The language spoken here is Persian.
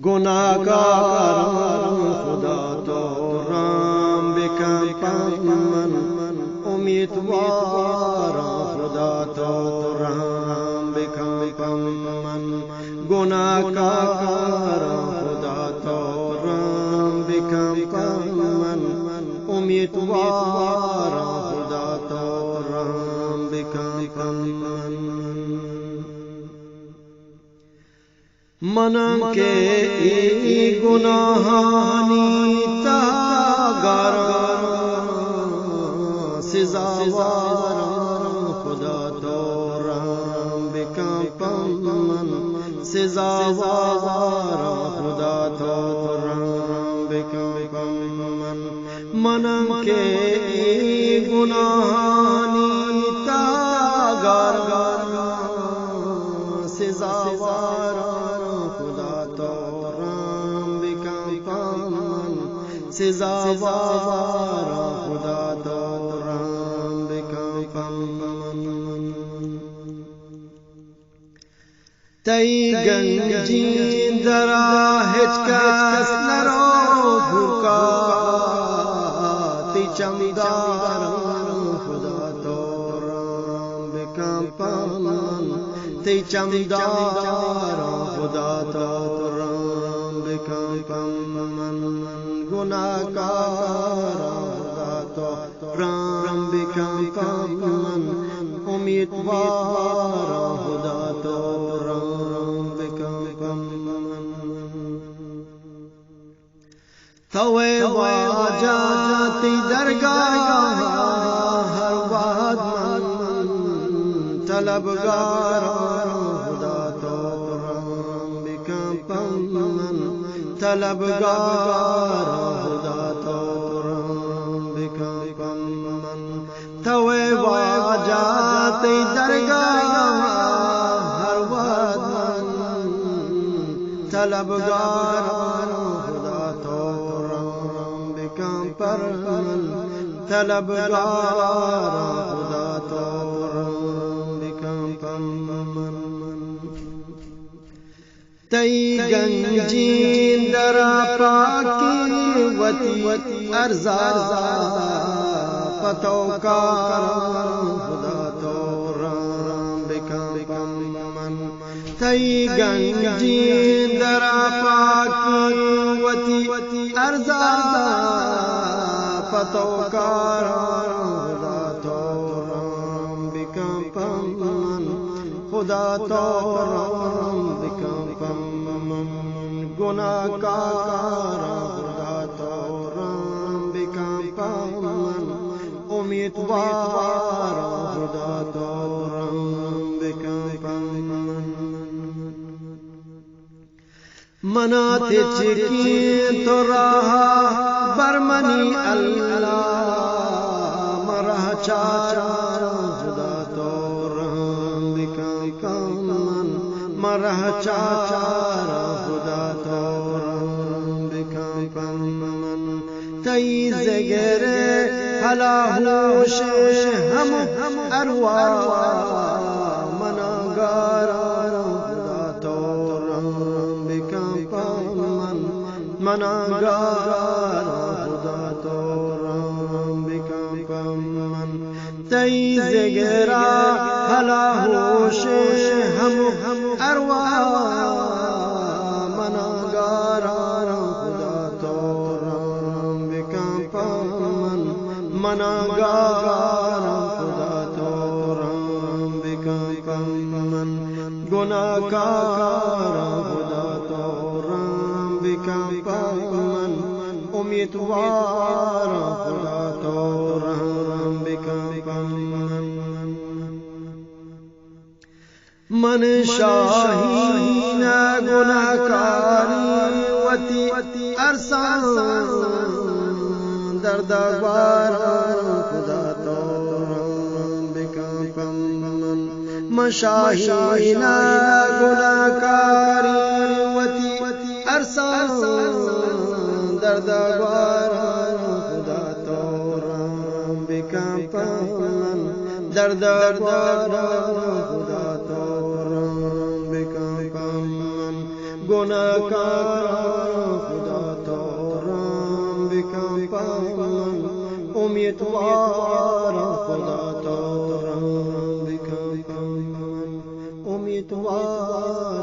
گناهکاران خدا تو رحم بکن من، امیدواران خدا تو رحم بکن من، گناهکاران خدا تو رحم بکن من، امیدواران خدا تو رحم بکن من. منم که ای گناهانی تاگارم، سزاوارم خدا تو رحم بکن من، سزاوارم خدا تو رحم بکن من. منم که ای گناهانی تاگارم، سزاوارم خدا تو رحم بکن من، سزاوارم خدا تو رحم بکن من. تی گنجین درا هیچ کس نرو بھوکا، تی چمدارم خدا تو رحم بکن من، تی چمدارم خدا تو رحم بکن من. گناهکاران خدا تو رحم بکن من، امیدواران خدا تو رحم بکن من. توے واجاتی درگاہ ہر وقت من طلبگاران خدا تو رحم بکن من، طلبگاران خدا تو رحم بکن من. توے واجاتی درگاہ ہر وقت من طلبگاران خدا تو رحم بکن من، طلبگاران خدا تو رحم بکن من. تی گنجین درا پاکی وتی ارزا پتوکاران خدا تو رحم بکن من. تی گنجین درا پاکی وتی ارزا پتوکاران خدا تو رحم بکن من، خدا تو رحم بکن من. گناهکاران خدا تو رحم بکن من، امیدواران خدا تو رحم بکن من. مناتے چکین تو رہا برمنی اللہ، مرہ چاچاران خدا تو رحم بکن من، مرہ چاچاران خدا تو رحم بکن من. تی زگر حلاہوش ہم ارواح مناگاران خدا تو رحم بکن من، مناگاران خدا تو رحم بکن من. تی زگرا حلاہوش ہم ارواح مناگاران خدا تو رحم بکن من، مناگاران خدا تو رحم بکن من. گناہکاران خدا تو رحم بکن من، امیدواران خدا تو رحم بکن من. من شاہین گناہکاری وتی ارسان در درباران خدا تو رحم بکن من. من شاہین گناہکاری وتی ارسان در درباران خدا تو رحم بکن من، در درباران خدا تو رحم بکن من. گناهکاران خدا تورم بکن من امیدوارم خدا تورم بکن من امیدوارم